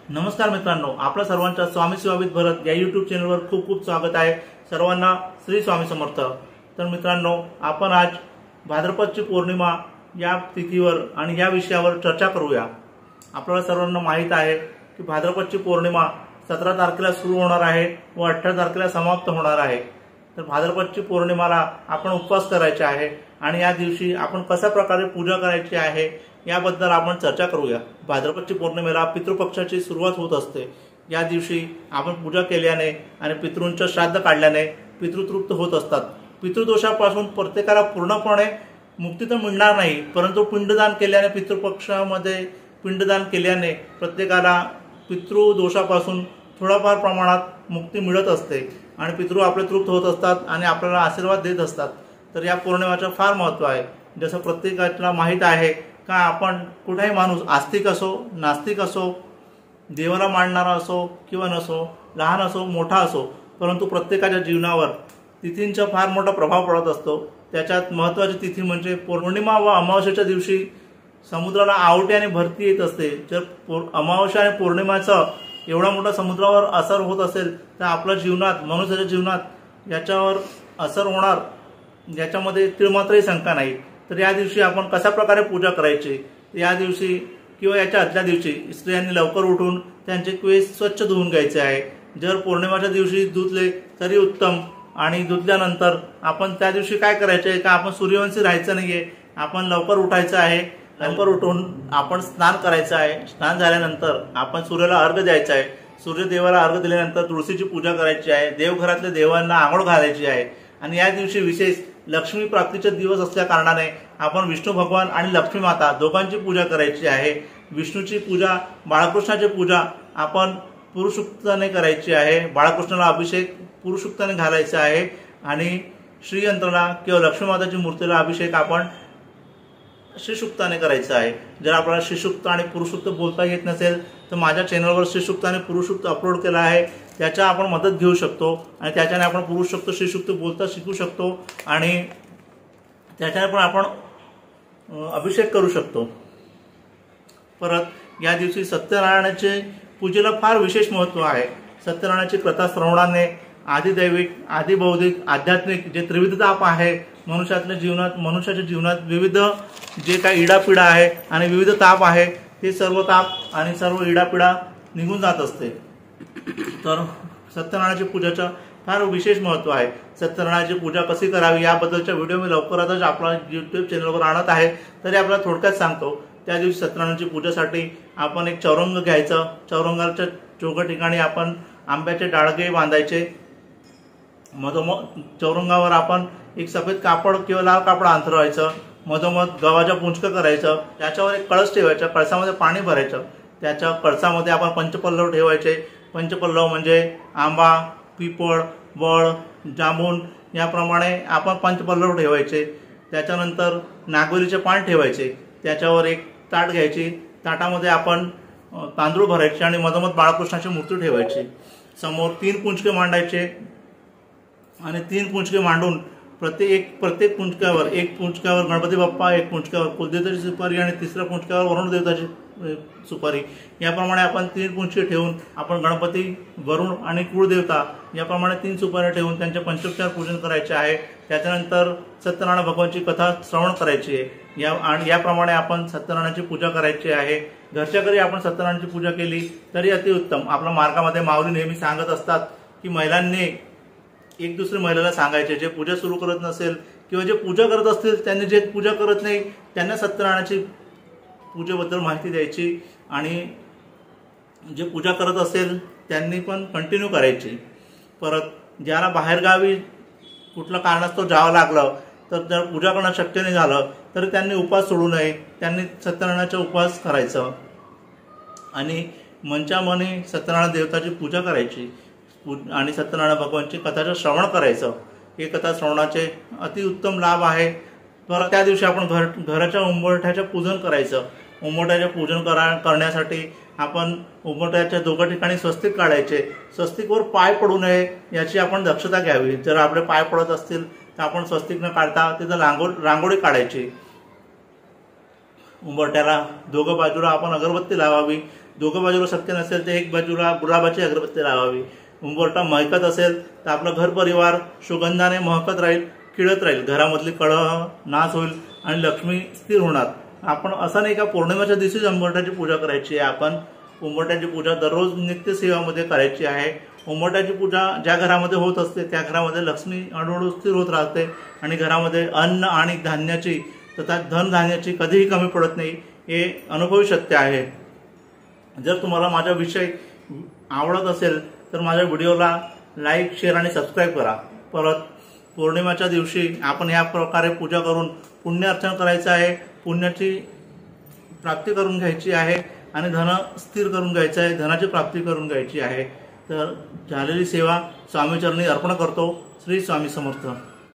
नमस्कार मित्रांनो, आपल्या सर्वांच्या स्वामी सेवावित भरत या यूट्यूब चॅनलवर खूप खूप स्वागत आहे। सर्वांना श्री स्वामी समर्थ। तर मित्रांनो, आपण आज भाद्रपदची पौर्णिमा या तिथीवर आणि या विषयावर चर्चा करूया। आपल्याला सर्वांना माहित आहे की भाद्रपदची पौर्णिमा 17 तारखेला सुरू होणार आहे व 18 तारखेला समाप्त होणार आहे। तर भाद्रपदची पौर्णिमेला आपण उपवास करायचे आहे आणि या दिवशी आपण कशा प्रकारे पूजा करायची आहे याबद्दल आपण चर्चा करूया। भाद्रपदची पौर्णिमेला पितृपक्षाची सुरुवात होत असते। या दिवशी आपण पूजा केल्याने आणि पितृंचे श्राद्ध काढल्याने पितृतृप्त होत असतात। पितृदोषापासून प्रत्येकाला पूर्णपणे मुक्ती तर मिळणार नाही, परंतु पिंडदान केल्याने पितृपक्षामध्ये पिंडदान केल्याने प्रत्येकाला पितृदोषापासून थोडाफार प्रमाणात मुक्ती मिळत असते आणि पितृ आपले तृप्त होत असतात आणि आपल्याला आशीर्वाद देत असतात। तर या पौर्णिमेचं फार महत्त्व आहे। जसं प्रत्येकाला माहीत आहे का आपण कुठलाही माणूस आस्तिक असो नास्तिक असो, देवाला मानणारा असो किंवा नसो, लहान असो मोठा असो, परंतु प्रत्येकाच्या जीवनावर तिथींचा फार मोठा प्रभाव पडत असतो। त्याच्यात महत्त्वाची तिथी म्हणजे पौर्णिमा व अमावस्येच्या दिवशी समुद्राला आवटे आणि भरती येत असते। जर अमावस्या आणि पौर्णिमेचा एवढा मोठा समुद्रावर असर होत असेल तर आपल्या जीवनात, मनुष्याच्या जीवनात याच्यावर असर होणार याच्यामध्ये तिळमात्रही शंका नाही। तर या दिवशी आपण कशा प्रकारे पूजा करायची, या दिवशी किंवा याच्या आदल्या दिवशी स्त्रियांनी लवकर उठून त्यांचे केस स्वच्छ धुवून घ्यायचे आहे। जर पौर्णिमेच्या दिवशी धुतले तरी उत्तम, आणि धुतल्यानंतर आपण त्या दिवशी काय करायचे आहे का आपण सूर्यवंशी राहायचं नाहीये, आपण लवकर उठायचं आहे। लवकर उठून आपण स्नान करायचं आहे। स्नान झाल्यानंतर आपण सूर्याला अर्घ्य द्यायचा आहे। सूर्यदेवाला अर्घ्य दिल्यानंतर तुळशीची पूजा करायची आहे। देवघरातल्या देवांना आंघोळ घालायची आहे। आणि या दिवशी विशेष लक्ष्मी प्राप्तीचा दिवस असल्या कारणाने आपण विष्णू भगवान आणि लक्ष्मी माता दोघांची पूजा करायची आहे। विष्णूची पूजा, बाळकृष्णाची पूजा आपण पुरुषुक्ताने करायची आहे। बाळकृष्णाला अभिषेक पुरुषुक्ताने घालायचा आहे आणि श्रीयंत्राला किंवा लक्ष्मी माताची मूर्तीला अभिषेक आपण श्रीसुक्ताने करायचं आहे। जर आपल्याला श्रीसुक्त आणि पुरुषुक्त बोलता येत नसेल तर माझ्या चॅनलवर श्रीसुक्त आणि पुरुषुक्त अपलोड केला आहे, त्याच्या आपण मदत घेऊ शकतो आणि त्याच्याने आपण पुरुषुक्त श्रीसुक्त बोलता शिकू शकतो आणि त्याच्याने पण आपण अभिषेक करू शकतो। परत या दिवशी सत्यनारायणाचे पूजेला फार विशेष महत्त्व आहे। सत्यनारायणाची कथा श्रवणाने आदिदैविक, आदिबौद्धिक, आध्यात्मिक जे त्रिविध ताप आहे मनुष्याच्या जीवनात विविध जे काही इडापिडा आहे आणि विविध ताप आहे ते सर्व ताप आणि सर्व इडापिडा निघून जात असते। तर सत्यनारायणाची पूजेचं फार विशेष महत्त्व आहे। सत्यनारायणाची पूजा कशी करावी याबद्दलचा व्हिडिओ मी लवकरच आपला यूट्यूब चॅनलवर आणत आहे, तरी आपल्याला थोडक्यात सांगतो। त्या दिवशी सत्यनारायणाची पूजेसाठी आपण एक चौरंग घ्यायचं। चौरंगाच्या चौघा ठिकाणी आपण आंब्याचे डाळगे बांधायचे। मधोमध चौरंगावर आपण एक सफेद कापड किंवा लाल कापड अंथरायचं। मधोमध गव्हाच्या पुंजकं करायचं। त्याच्यावर एक कळस ठेवायचा, कळसामध्ये पाणी भरायचं। त्याच्या कळसामध्ये आपण पंचपल्लव ठेवायचे। पंचपल्लव म्हणजे आंबा, पिपळ, वड, जांभूळ याप्रमाणे आपण पंचपल्लव ठेवायचे। त्याच्यानंतर नागोरीचे पान ठेवायचे। त्याच्यावर एक ताट घ्यायची, ताटामध्ये आपण तांदूळ भरायचे आणि मधोमध बाळकृष्णाची मूर्ती ठेवायची। समोर 3 पुंजके मांडायचे आणि 3 पुंजके मांडून प्रत्येक पुंजक्यावर, एक पुंजक्यावर गणपती बाप्पा, एक पुंजक्यावर कुलदेवताची सुपारी आणि तिसऱ्या पुंजक्यावर वरुण देवताची सुपारी, याप्रमाणे आपण 3 पुंजके ठेवून आपण गणपती, वरुण आणि कुळदेवता याप्रमाणे 3 सुपाऱ्या ठेवून त्यांचे पंचोपचार पूजन करायचे आहे। त्याच्यानंतर सत्यनारायण भगवानची कथा श्रवण करायची आहे। आणि याप्रमाणे आपण सत्यनारायणाची पूजा करायची आहे। घरच्या घरी आपण सत्यनारायणाची पूजा केली तरी अतिउत्तम। आपल्या मार्गामध्ये माऊली नेहमी सांगत असतात की महिलांनी एक दुसरी महिलेला सांगायचे, जे पूजा सुरू करत नसेल किंवा जे पूजा करत असतील त्यांनी, जे पूजा करत नाही त्यांना सत्यनारायणाची पूजेबद्दल माहिती द्यायची आणि जे पूजा करत असेल त्यांनी पण कंटिन्यू करायची। परत ज्याला बाहेरगावी कुठलं कारणास्तव जावं लागलं तर जर पूजा करणं शक्य नाही झालं तर त्यांनी उपवास सोडू नये, त्यांनी सत्यनारायणाचा उपवास करायचं आणि मनच्या मनी सत्यनारायण देवताची पूजा करायची आणि सत्यनारायण भगवानची कथाचं श्रवण करायचं। हे कथा श्रवणाचे अतिउत्तम लाभ आहे। तर त्या दिवशी आपण घराच्या उंबरठ्याचं पूजन करायचं। उंबरठ्याचे पूजन करण्यासाठी आपण उंबरठ्याच्या दोघा ठिकाणी स्वस्तिक काढायचे। स्वस्तिकवर पाय पडू नये याची आपण दक्षता घ्यावी। जर आपले पाय पडत असतील तर आपण स्वस्तिक न काढता तिथं रांगोळी काढायची। उंबरठ्याला दोघं बाजूला आपण अगरबत्ती लावावी दोघं बाजूला शक्य नसेल तर एक बाजूला गुलाबाची अगरबत्ती लावावी। उंबरठा महकत असेल तर आपलं घर परिवार सुगंधाने महकत राहील, खिळत राहील, घरामधली कळह नाश होईल आणि लक्ष्मी स्थिर होणार। आपण असं नाही का पौर्णिमेच्या दिवशीच उंबरठ्याची पूजा करायची आहे, आपण उंबरठ्याची पूजा दररोज नित्यसेवामध्ये करायची आहे। उंबरठ्याची पूजा ज्या घरामध्ये होत असते त्या घरामध्ये लक्ष्मी हळूहळू स्थिर होत राहते आणि घरामध्ये अन्न आणि धान्याची तथा धनधान्याची कधीही कमी पडत नाही, हे अनुभवी सत्य आहे। जर तुम्हाला माझा विषय आवडत असेल तर माझ्या व्हिडिओला लाईक, शेअर आणि सबस्क्राईब करा। परत पौर्णिमेच्या दिवशी आपण या प्रकारे पूजा करून पुण्य अर्चन करायचं आहे, पुण्याची प्राप्ती करून घ्यायची आहे आणि धन स्थिर करून घ्यायचं आहे, धनाची प्राप्ती करून घ्यायची आहे। तर झालेली सेवा स्वामीचरणी अर्पण करतो। श्री स्वामी समर्थ।